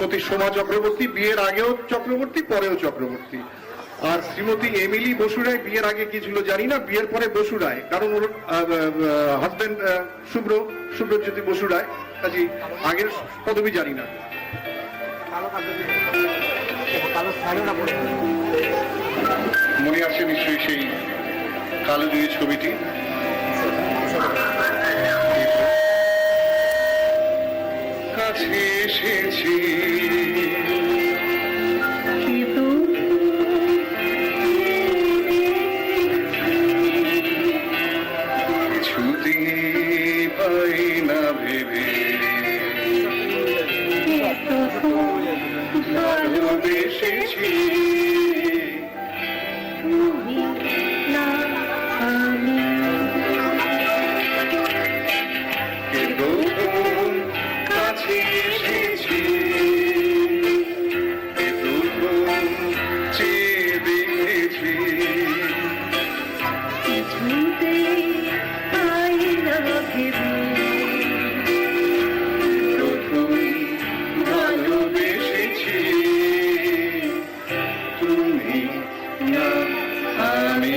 শ্রীমতী সোমা চক্রবর্তী বিয়ের আগেও চক্রবর্তী, পরেও চক্রবর্তী। আর শ্রীমতী এমিলি বসুরায় বিয়ের আগে কি ছিল জানি না, বিয়ের পরে বসুরায়, কারণ ওর হাজবেন্ড শুভ্রজ্যোতি বসুরায়, কাজে আগের পদবি জানি না। মনে আছে নিশ্চয়ই সেই কালো দুই ছবিটি। কাছে এসেছি কিছুতে পাই না ভেবে, ভালোবেসেছি কাছে এসেছি, চেয়ে দেখেছি কিছুতে পাই না ভেবে, প্রথম ভালোবেসেছি তুমি না আমি।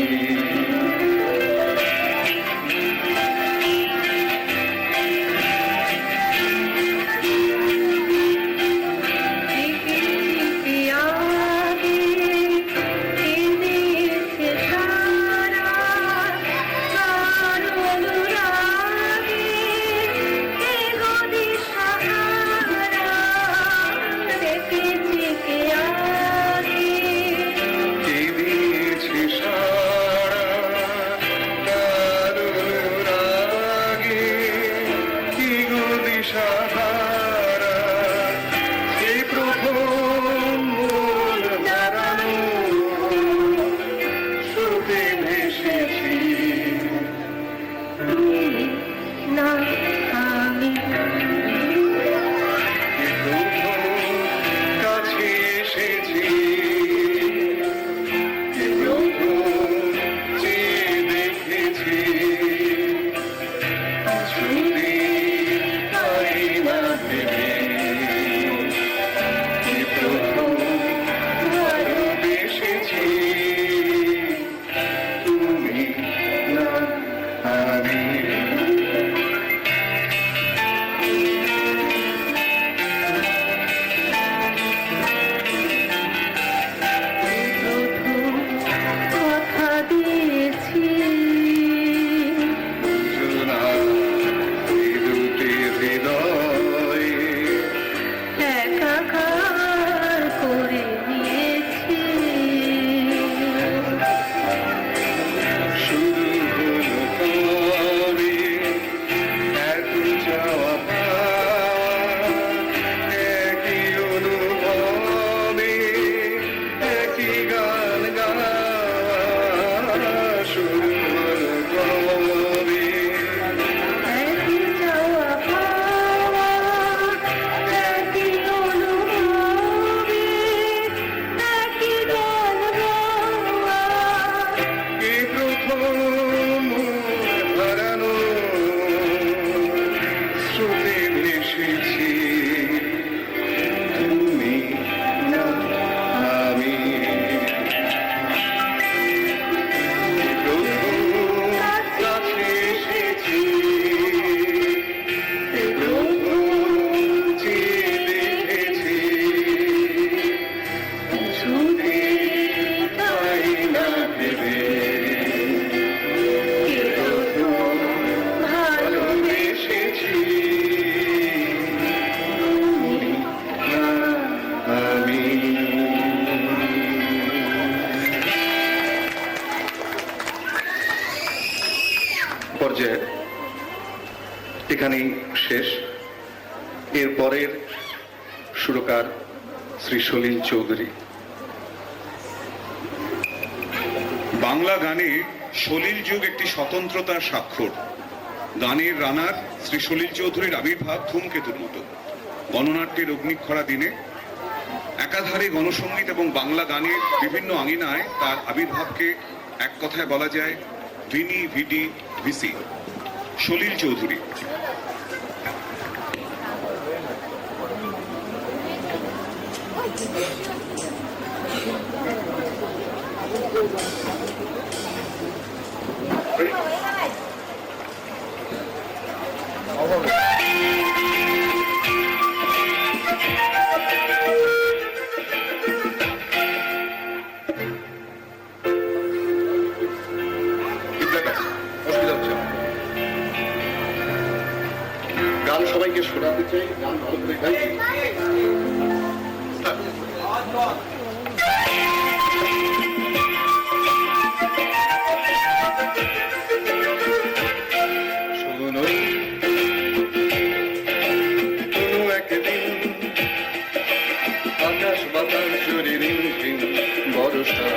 পর্যায়ে এখানেই শেষ। এরপরের সুরকার শ্রী সলিল চৌধুরী। বাংলা গানে সলিল যুগ একটি স্বতন্ত্রতার স্বাক্ষর। গানের রানার শ্রী সলিল চৌধুরীর আবির্ভাব ধূমকেতুর মতো। গণনাট্যের অগ্নিক্ষরা দিনে একাধারে গণসঙ্গীত এবং বাংলা গানের বিভিন্ন আঙিনায় তার আবির্ভাবকে এক কথায় বলা যায় veni vidi vici. Salil Chowdhury. অসুবিধা হচ্ছে না। গান সবাইকে শোনাতে চাই, গান ভালো করে গাই। শোনো, কোনো একদিন আকাশ বাতাস জুড়ে রিমঝিম বর্ষা,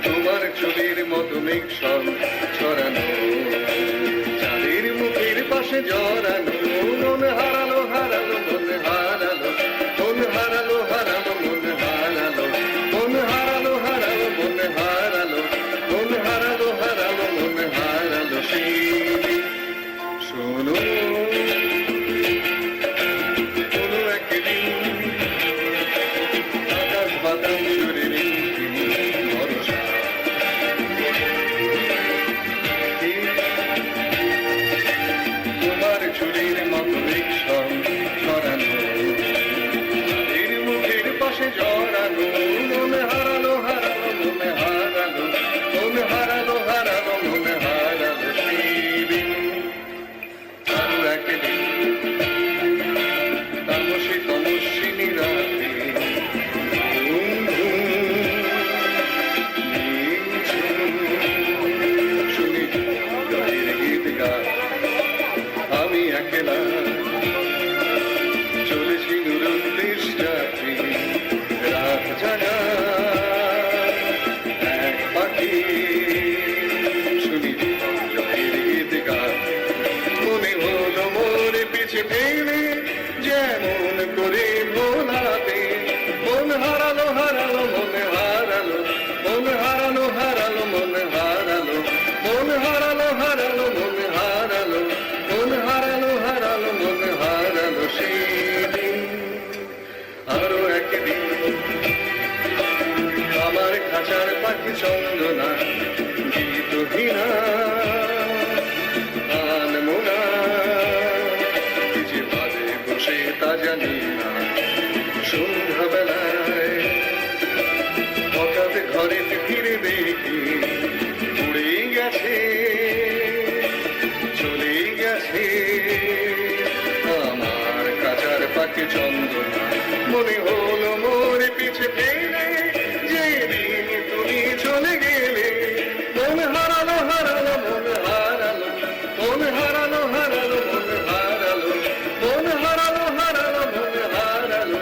তোমার চুলের মতো মেঘ ছড়ানো, চাঁদের মুখের পাশে জড়ানো, মন হারালো হারালো মন হারালো, মন হারালো হারালো মন হারালো, মন হারালো হারালো মন হারালো, মন হারালো হারালো মন হারালো সেই। শোনো, কোনো একদিন আকাশ বাতাস জুড়ে রিমঝিম বর্ষা, তোমার চুলের মতো মেঘ ছড়ানো, চাঁদের মুখের পাশে জড়ানো, মন হারালো হারালো মন হারালো, মন হারালো হারালো মন হারালো সেদিন। আরো একদিন তামসে তমস্বিনী রাতে, ঘুম ঘুম শুনি গায়ের গীত গায়, আমি একলা চলেছি নুরুদ্দেশ রাত্রি, রাত জাগা এক পাখি, শুনি জয়ের গীত গায়, মনে হলো মোরে পিছে ফেলে যেমন করে ভোলাতে, মন হারালো হারালো মন হারালো, মন হারালো হারালো মন হারালো, মন হারালো হারালো মন হারালো, মন হারালো হারালো মন হারালো সেদিন। আরো একদিন আমার খাঁচার পাখি চন্দনা গীতহীনা আনমোনা, কি যে বাজে বসে তা জানি না, সন্ধ্যাবেলায় হঠাৎ ঘরে ফিরে দেখি উড়ে গেছে চলে গেছে আমার কাঁচার পাখি চন্দনা। মনে হলো মোর পিছে ফেলে যেদিন তুমি চলে গেলে, মন হারালো হারালো মন হারালো, মন হারালো হারালো মন হারালো, মন হারালো হারালো মন হারালো,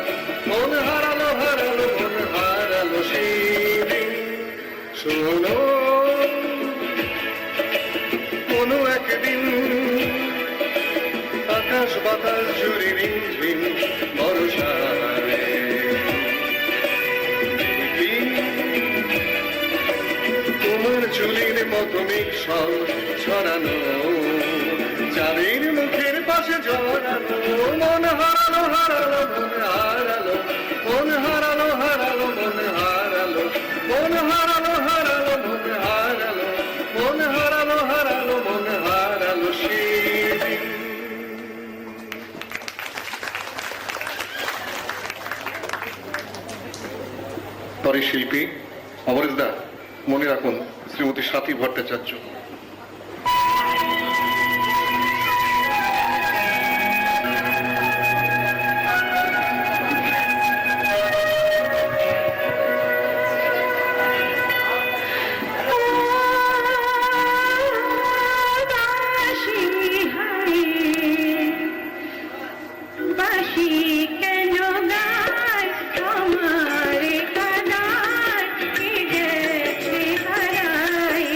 মন হারালো হারালো মন হারালো সেদিন। শোনো, কোনো একদিন আকাশ বাতাস জুড়ে রিমঝিম বর্ষায়, দেখি তোমার চুলের মতো মেঘ ছড়ানো, চাঁদের মুখের পাশে জড়ানো, মন হারালো হারালো মন হারালো, মন হারালো হারালো মন হারালো, মন হারালো হারালো মন হারালো, মন হারালো হারালো মন হারালো সেদিন। পরে শিল্পী অমরেশ দা, মনে রাখুন শ্রীমতী স্বাতী ভট্টাচার্য। বাঁশি কেন গায় আমার কাদায়, গেছে হারায়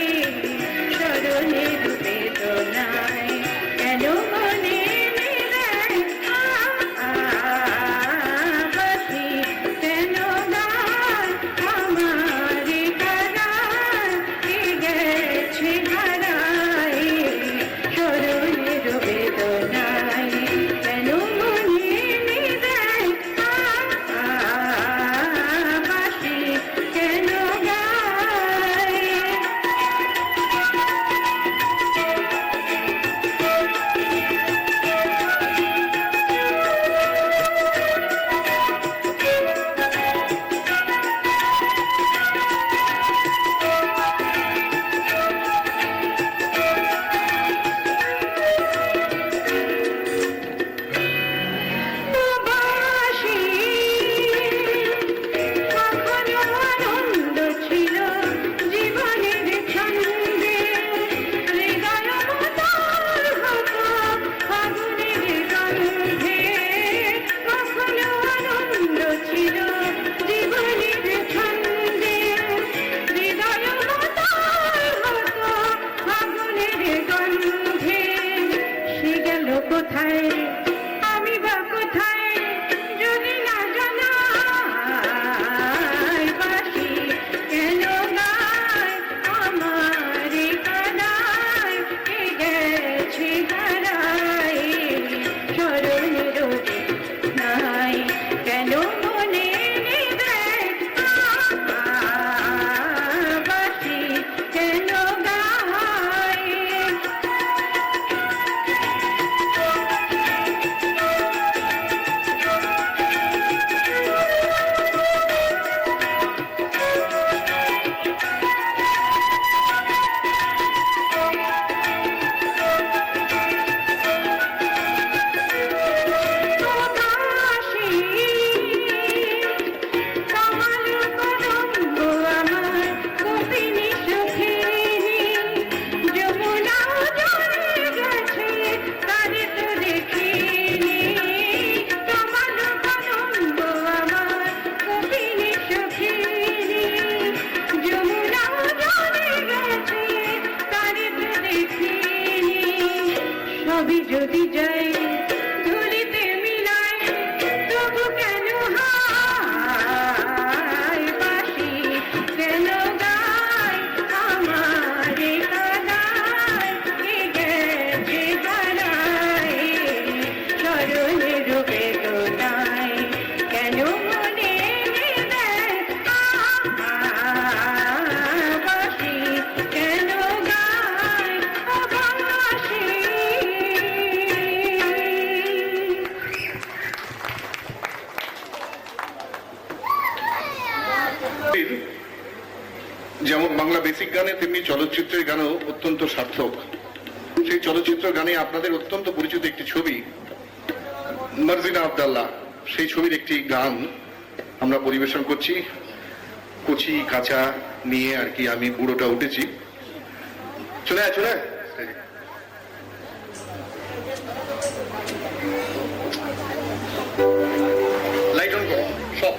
সবই যদি যাই ধুলিতে মিলাই, তবু কেন হায় বাঁশি কেন গায় আমার এ কাদায়, এ গেছে হারায় স্মরণের বেদনায়, কেন মনে নেয় বাঁশি কেন গায় বাঁশি। যেমন বাংলা বেসিক গানে তেমনি চলচ্চিত্রের গানও অত্যন্ত সার্থক। সেই চলচ্চিত্র গানে আপনাদের অত্যন্ত পরিচিত একটি ছবি মার্জিনা আবদাল্লাহ, সেই ছবির একটি গান আমরা পরিবেশন করছি। কচি কাঁচা নিয়ে আর কি আমি বুড়োটা উঠেছি। চলে আয়, চলে আয়। লাইট অন করো সব,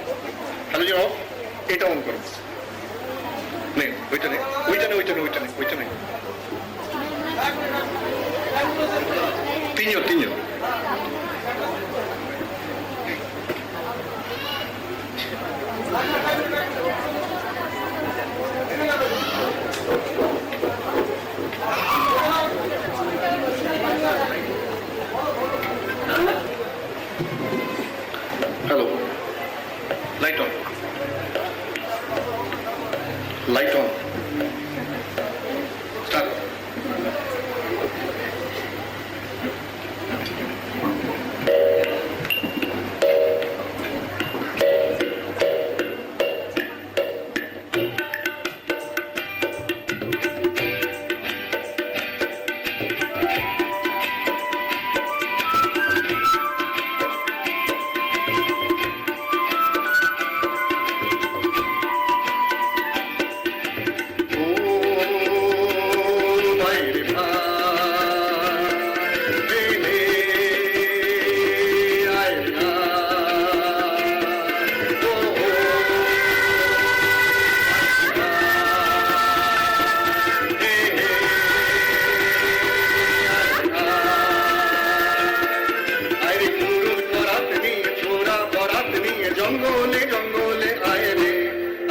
হ্যালোজেন অফ, এটা অন করো। নে ওইটা নে, ওইটা নে, ওইটা নে, ওইটা নে, ওইটা নে। তিনজন তিনজন। Hello, light on, light on, start. জঙ্গলে জঙ্গলে আয় রে,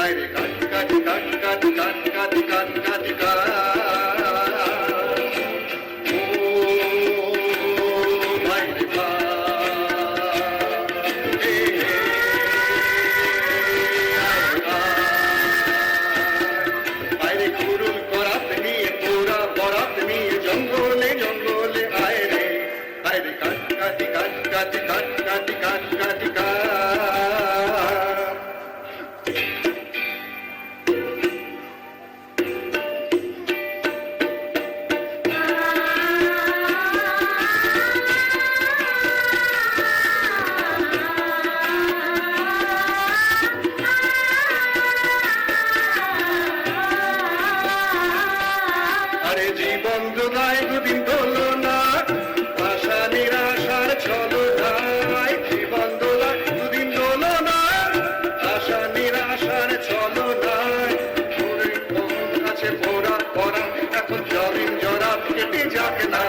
আয় রে কাট কাট কাট কাট কাট কাট কাট কাট কাট। ও ভাই রে ভাই, আয় রে কুরুল করাত নিয়ে তোরা বরাত নিয়ে জঙ্গলে জঙ্গলে আয় রে, আয় রে কাট কাট কাট কাট কাট কাট কাট কাট কাট। আরে জীবন দুদায় দুদিন দোলো না, আশা নিরাশার চলো নাই। জীবন দোলায় দুদিন দোলো না, আশা নিরাশার চলো নাই। শরীর মন আছে ভরা ভরা, এখন জমিন জরা কেটে যাবে না।